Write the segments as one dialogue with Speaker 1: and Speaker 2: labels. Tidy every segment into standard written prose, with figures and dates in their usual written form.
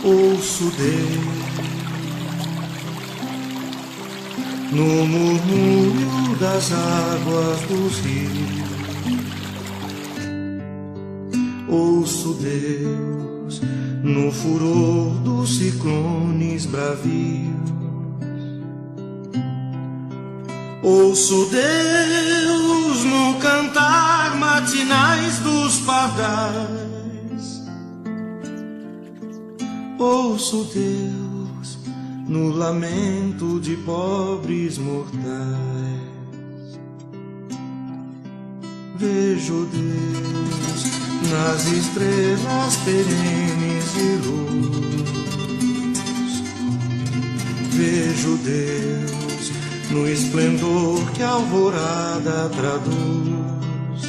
Speaker 1: Ouço Deus no murmúrio das águas dos rios. Ouço Deus no furor dos ciclones bravios. Ouço Deus no cantar matinais dos pardais. Ouço Deus no lamento de pobres mortais. Vejo Deus nas estrelas perenes de luz. Vejo Deus no esplendor que a alvorada traduz.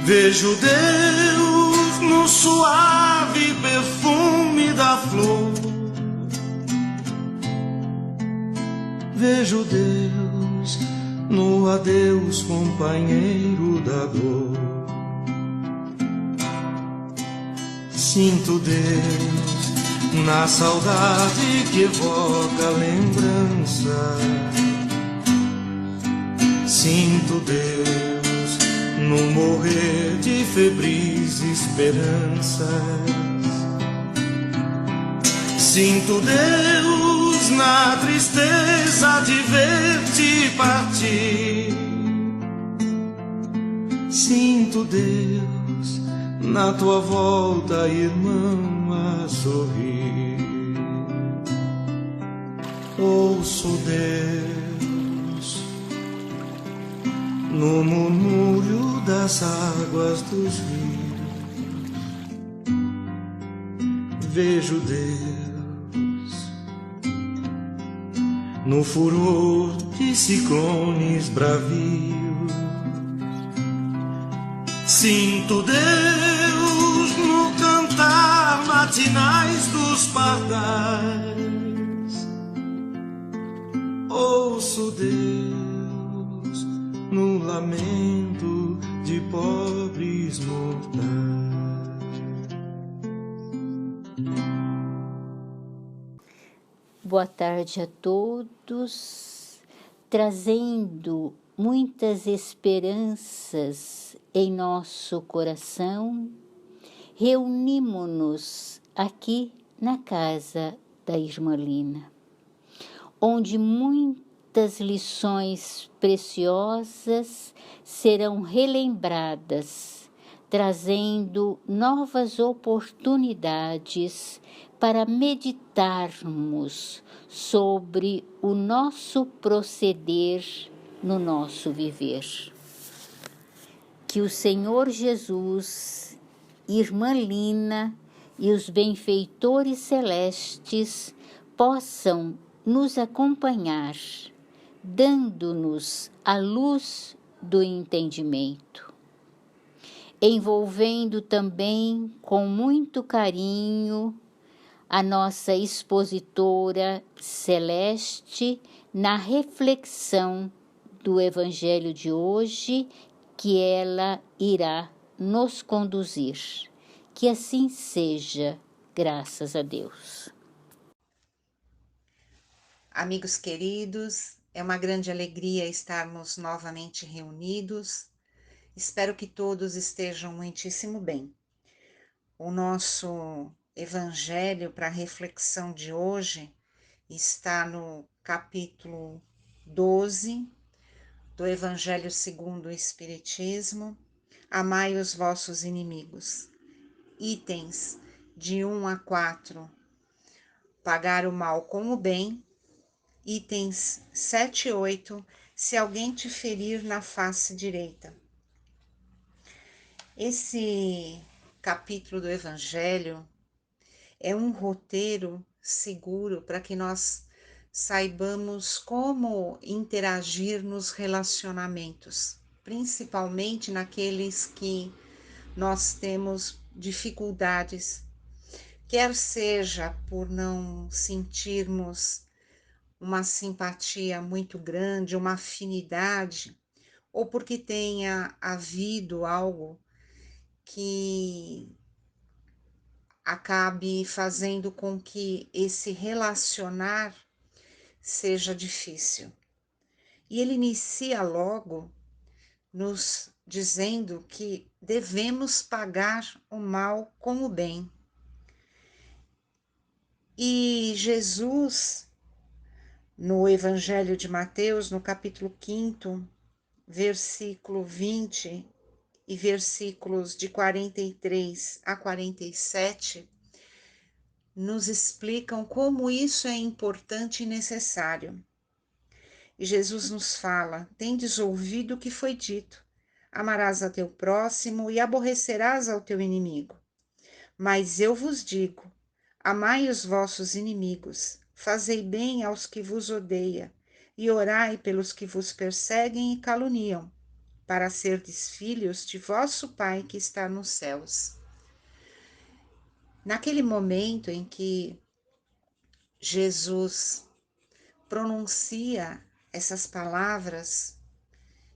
Speaker 1: Vejo Deus no suave perfume da flor. Vejo Deus no adeus companheiro da dor. Sinto Deus na saudade que evoca a lembrança. Sinto Deus no morrer de febris esperanças. Sinto Deus na tristeza de ver-te partir. Sinto Deus na tua volta, irmão, a sorrir. Ouço Deus no murmúrio das águas dos rios. Vejo Deus no furor de ciclones bravios. Sinto Deus no cantar matinais dos pardais. Ouço Deus no lamento de pobres mortais.
Speaker 2: Boa tarde a todos, trazendo muitas esperanças em nosso coração. Reunimo-nos aqui na casa da Irmã Lina, onde muitas lições preciosas serão relembradas, trazendo novas oportunidades para meditarmos sobre o nosso proceder no nosso viver. Que o Senhor Jesus, Irmã Lina e os benfeitores celestes possam nos acompanhar, dando-nos a luz do entendimento, envolvendo também com muito carinho a nossa expositora celeste na reflexão do Evangelho de hoje, que ela irá nos conduzir. Que assim seja, graças a Deus.
Speaker 3: Amigos queridos, é uma grande alegria estarmos novamente reunidos. Espero que todos estejam muitíssimo bem. O nosso Evangelho para a reflexão de hoje está no capítulo 12 do Evangelho segundo o Espiritismo, Amai os vossos inimigos. Itens de 1 a 4, pagar o mal com o bem. Itens 7 e 8, se alguém te ferir na face direita. Esse capítulo do Evangelho é um roteiro seguro para que nós saibamos como interagir nos relacionamentos, principalmente naqueles que nós temos dificuldades, quer seja por não sentirmos uma simpatia muito grande, uma afinidade, ou porque tenha havido algo que acabe fazendo com que esse relacionar seja difícil. E ele inicia logo nos dizendo que devemos pagar o mal com o bem. E Jesus, no Evangelho de Mateus, no capítulo 5, versículo 20 e versículos de 43 a 47, nos explicam como isso é importante e necessário. E Jesus nos fala: tendes ouvido o que foi dito, amarás a teu próximo e aborrecerás ao teu inimigo. Mas eu vos digo, amai os vossos inimigos, fazei bem aos que vos odeiam, e orai pelos que vos perseguem e caluniam, para serdes filhos de vosso Pai que está nos céus. Naquele momento em que Jesus pronuncia essas palavras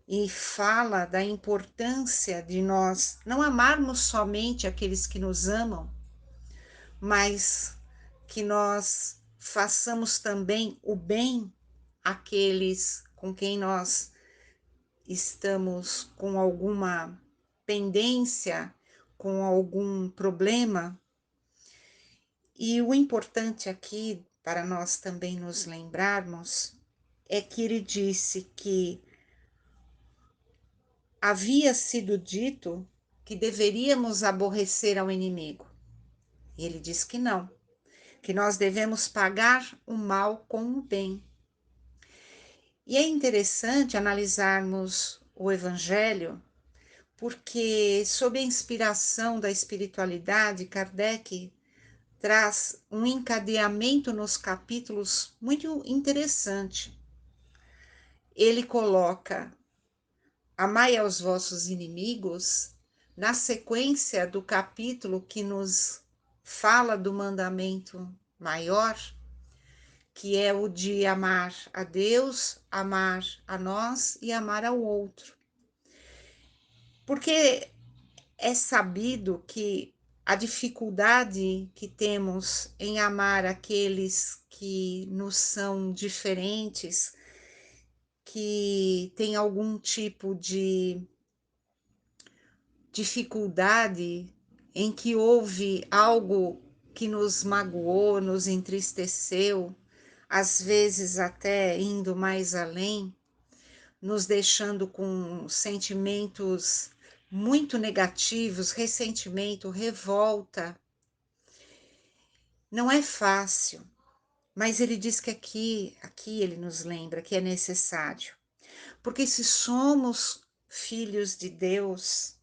Speaker 3: e fala da importância de nós não amarmos somente aqueles que nos amam, mas que nós façamos também o bem àqueles com quem nós estamos com alguma pendência, com algum problema. E o importante aqui, para nós também nos lembrarmos, é que ele disse que havia sido dito que deveríamos aborrecer ao inimigo. E ele diz que não, que nós devemos pagar o mal com o bem. E é interessante analisarmos o Evangelho, porque, sob a inspiração da espiritualidade, Kardec traz um encadeamento nos capítulos muito interessante. Ele coloca: amai aos vossos inimigos, na sequência do capítulo que nos fala do mandamento maior, que é o de amar a Deus, amar a nós e amar ao outro. Porque é sabido que a dificuldade que temos em amar aqueles que nos são diferentes, que têm algum tipo de dificuldade, em que houve algo que nos magoou, nos entristeceu, às vezes até indo mais além, nos deixando com sentimentos muito negativos, ressentimento, revolta. Não é fácil, mas ele diz que aqui ele nos lembra que é necessário. Porque se somos filhos de Deus,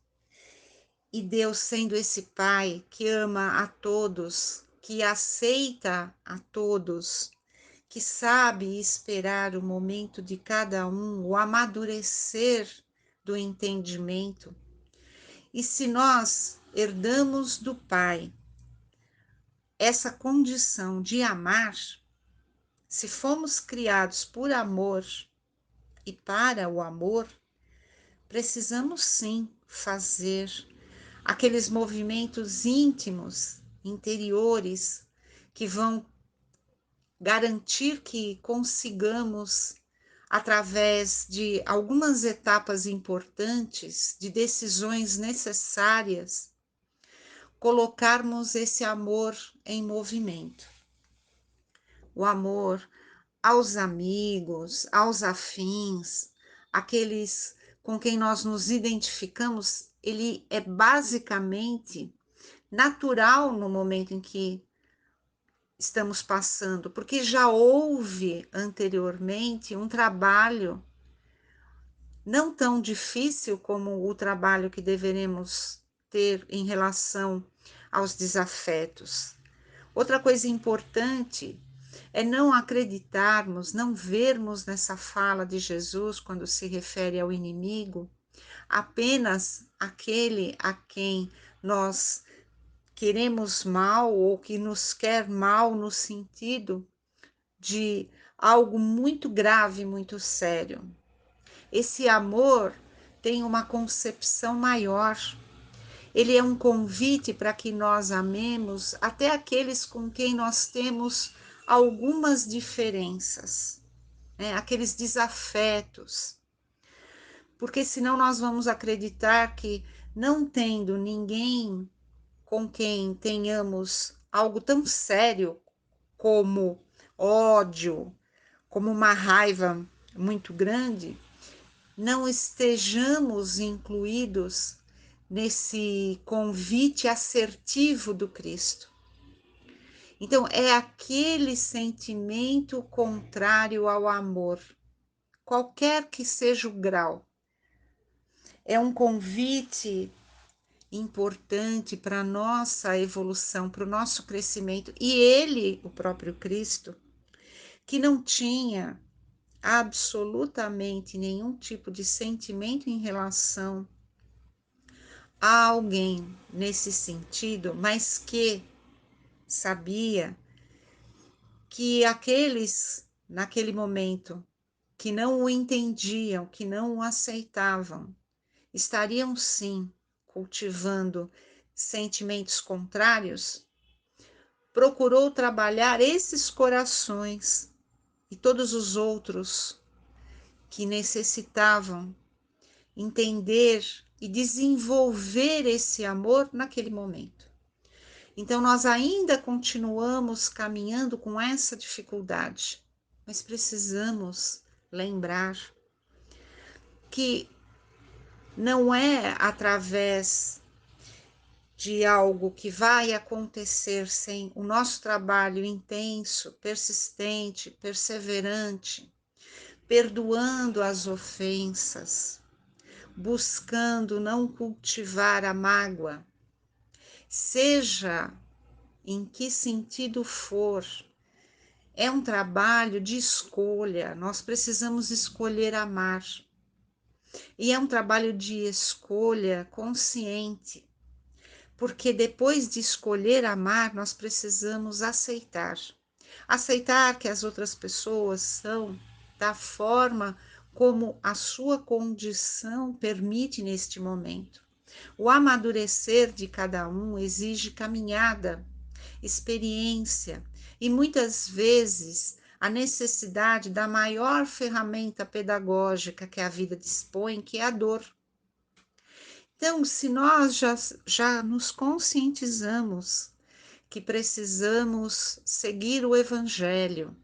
Speaker 3: e Deus sendo esse Pai que ama a todos, que aceita a todos, que sabe esperar o momento de cada um, o amadurecer do entendimento. E se nós herdamos do Pai essa condição de amar, se fomos criados por amor e para o amor, precisamos sim fazer aqueles movimentos íntimos, interiores, que vão garantir que consigamos, através de algumas etapas importantes, de decisões necessárias, colocarmos esse amor em movimento. O amor aos amigos, aos afins, aqueles com quem nós nos identificamos, ele é basicamente natural no momento em que estamos passando, porque já houve anteriormente um trabalho não tão difícil como o trabalho que deveremos ter em relação aos desafetos. Outra coisa importante é não acreditarmos, não vermos nessa fala de Jesus, quando se refere ao inimigo, apenas aquele a quem nós queremos mal ou que nos quer mal no sentido de algo muito grave, muito sério. Esse amor tem uma concepção maior. Ele é um convite para que nós amemos até aqueles com quem nós temos algumas diferenças, né? Aqueles desafetos. Porque senão nós vamos acreditar que, não tendo ninguém com quem tenhamos algo tão sério como ódio, como uma raiva muito grande, não estejamos incluídos nesse convite assertivo do Cristo. Então, é aquele sentimento contrário ao amor, qualquer que seja o grau. É um convite importante para a nossa evolução, para o nosso crescimento. E ele, o próprio Cristo, que não tinha absolutamente nenhum tipo de sentimento em relação a alguém nesse sentido, mas que sabia que aqueles, naquele momento, que não o entendiam, que não o aceitavam, estariam sim cultivando sentimentos contrários, procurou trabalhar esses corações e todos os outros que necessitavam entender e desenvolver esse amor naquele momento. Então, nós ainda continuamos caminhando com essa dificuldade, mas precisamos lembrar que não é através de algo que vai acontecer sem o nosso trabalho intenso, persistente, perseverante, perdoando as ofensas, buscando não cultivar a mágoa, seja em que sentido for. É um trabalho de escolha, nós precisamos escolher amar. E é um trabalho de escolha consciente, porque depois de escolher amar, nós precisamos aceitar. Aceitar que as outras pessoas são da forma como a sua condição permite neste momento. O amadurecer de cada um exige caminhada, experiência e muitas vezes a necessidade da maior ferramenta pedagógica que a vida dispõe, que é a dor. Então, se nós já nos conscientizamos que precisamos seguir o Evangelho,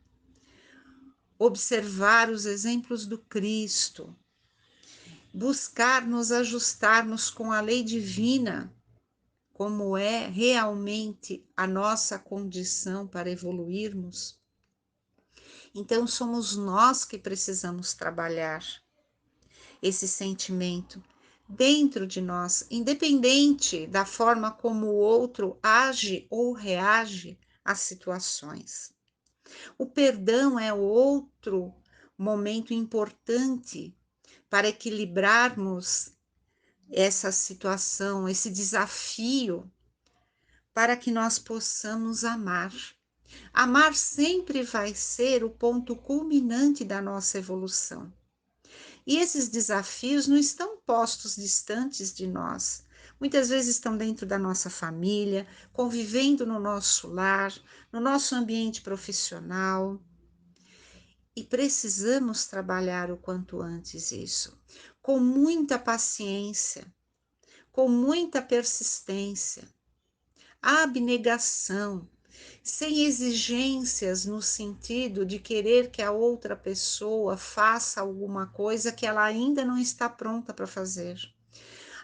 Speaker 3: observar os exemplos do Cristo, buscar nos ajustarmos com a lei divina, como é realmente a nossa condição para evoluirmos, então somos nós que precisamos trabalhar esse sentimento dentro de nós, independente da forma como o outro age ou reage às situações. O perdão é outro momento importante para equilibrarmos essa situação, esse desafio, para que nós possamos amar. Amar sempre vai ser o ponto culminante da nossa evolução. E esses desafios não estão postos distantes de nós. Muitas vezes estão dentro da nossa família, convivendo no nosso lar, no nosso ambiente profissional. E precisamos trabalhar o quanto antes isso, com muita paciência, com muita persistência, abnegação, sem exigências no sentido de querer que a outra pessoa faça alguma coisa que ela ainda não está pronta para fazer.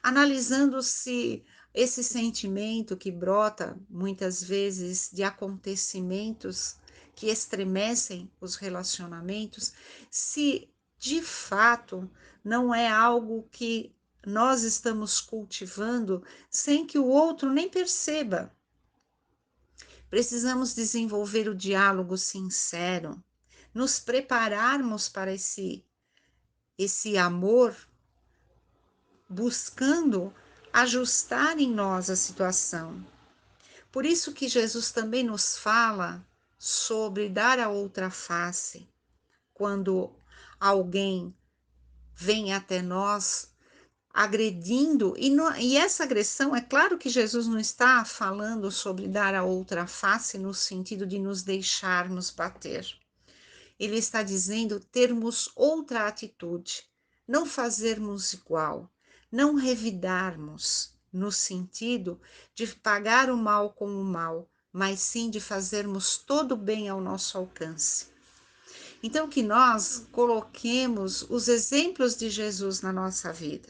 Speaker 3: Analisando se esse sentimento que brota muitas vezes de acontecimentos que estremecem os relacionamentos, se de fato não é algo que nós estamos cultivando sem que o outro nem perceba. Precisamos desenvolver o diálogo sincero, nos prepararmos para esse amor, buscando ajustar em nós a situação. Por isso que Jesus também nos fala sobre dar a outra face, quando alguém vem até nós agredindo, e essa agressão, é claro que Jesus não está falando sobre dar a outra face no sentido de nos deixarmos bater. Ele está dizendo termos outra atitude, não fazermos igual, não revidarmos no sentido de pagar o mal com o mal, mas sim de fazermos todo o bem ao nosso alcance. Então, que nós coloquemos os exemplos de Jesus na nossa vida,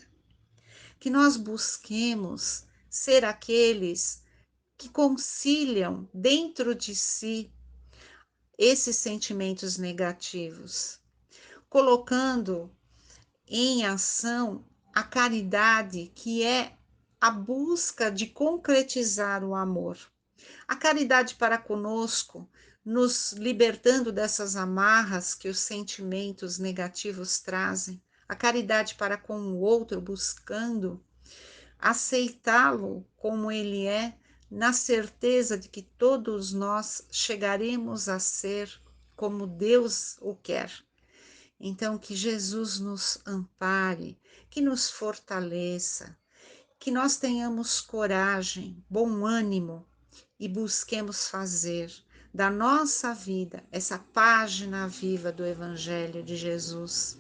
Speaker 3: que nós busquemos ser aqueles que conciliam dentro de si esses sentimentos negativos, colocando em ação a caridade, que é a busca de concretizar o amor. A caridade para conosco, nos libertando dessas amarras que os sentimentos negativos trazem. A caridade para com o outro, buscando aceitá-lo como ele é, na certeza de que todos nós chegaremos a ser como Deus o quer. Então, que Jesus nos ampare, que nos fortaleça, que nós tenhamos coragem, bom ânimo e busquemos fazer da nossa vida essa página viva do Evangelho de Jesus,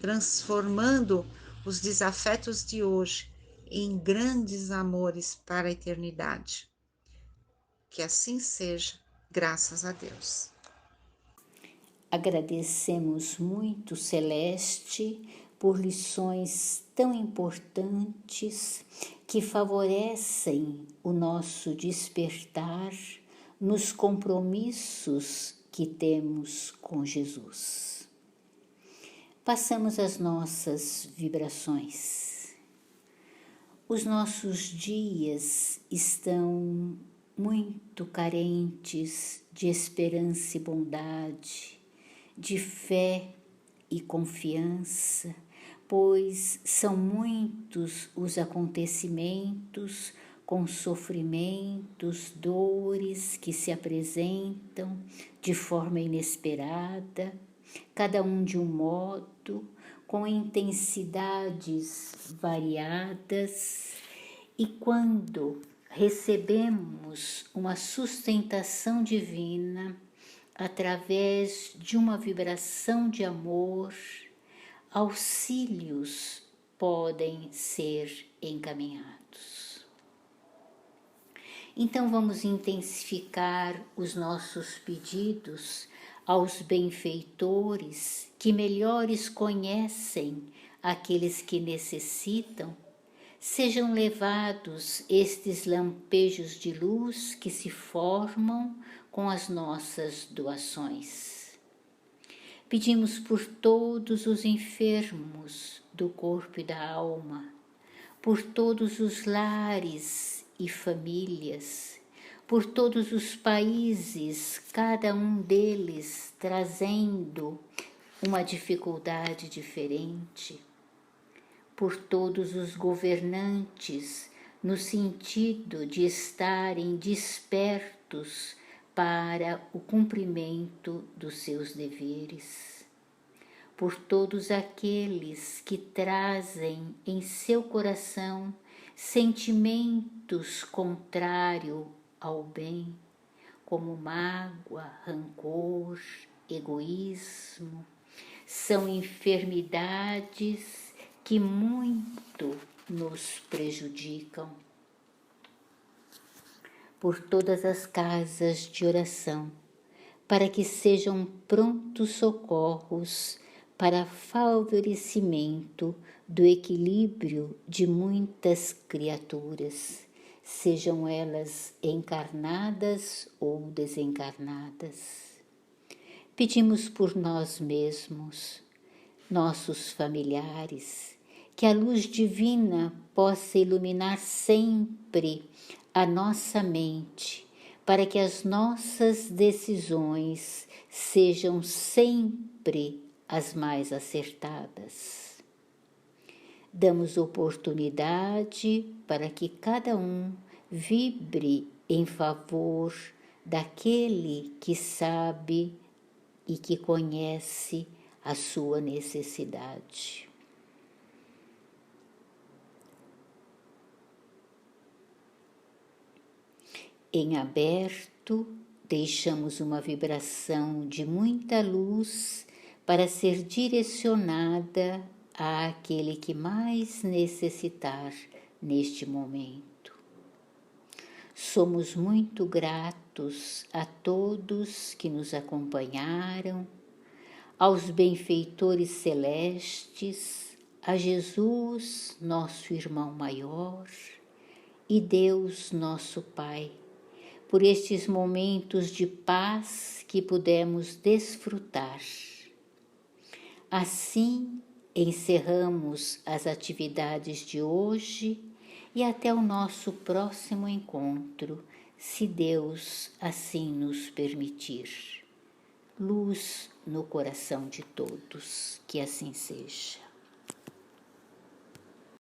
Speaker 3: transformando os desafetos de hoje em grandes amores para a eternidade. Que assim seja, graças a Deus.
Speaker 2: Agradecemos muito, Celeste, por lições tão importantes que favorecem o nosso despertar nos compromissos que temos com Jesus. Passamos as nossas vibrações. Os nossos dias estão muito carentes de esperança e bondade, de fé e confiança, pois são muitos os acontecimentos com sofrimentos, dores que se apresentam de forma inesperada, cada um de um modo, com intensidades variadas, e quando recebemos uma sustentação divina através de uma vibração de amor, auxílios podem ser encaminhados. Então vamos intensificar os nossos pedidos aos benfeitores que melhores conhecem aqueles que necessitam. Sejam levados estes lampejos de luz que se formam com as nossas doações. Pedimos por todos os enfermos do corpo e da alma, por todos os lares e famílias, por todos os países, cada um deles trazendo uma dificuldade diferente, por todos os governantes, no sentido de estarem despertos para o cumprimento dos seus deveres, por todos aqueles que trazem em seu coração sentimentos contrários ao bem, como mágoa, rancor, egoísmo, são enfermidades que muito nos prejudicam. Por todas as casas de oração, para que sejam prontos socorros para favorecimento do equilíbrio de muitas criaturas, sejam elas encarnadas ou desencarnadas. Pedimos por nós mesmos, nossos familiares, que a luz divina possa iluminar sempre a nossa mente, para que as nossas decisões sejam sempre as mais acertadas. Damos oportunidade para que cada um vibre em favor daquele que sabe e que conhece a sua necessidade. Em aberto, deixamos uma vibração de muita luz para ser direcionada àquele que mais necessitar neste momento. Somos muito gratos a todos que nos acompanharam, aos benfeitores celestes, a Jesus, nosso irmão maior, e Deus, nosso Pai, por estes momentos de paz que pudemos desfrutar. Assim, encerramos as atividades de hoje e até o nosso próximo encontro, se Deus assim nos permitir. Luz no coração de todos, que assim seja.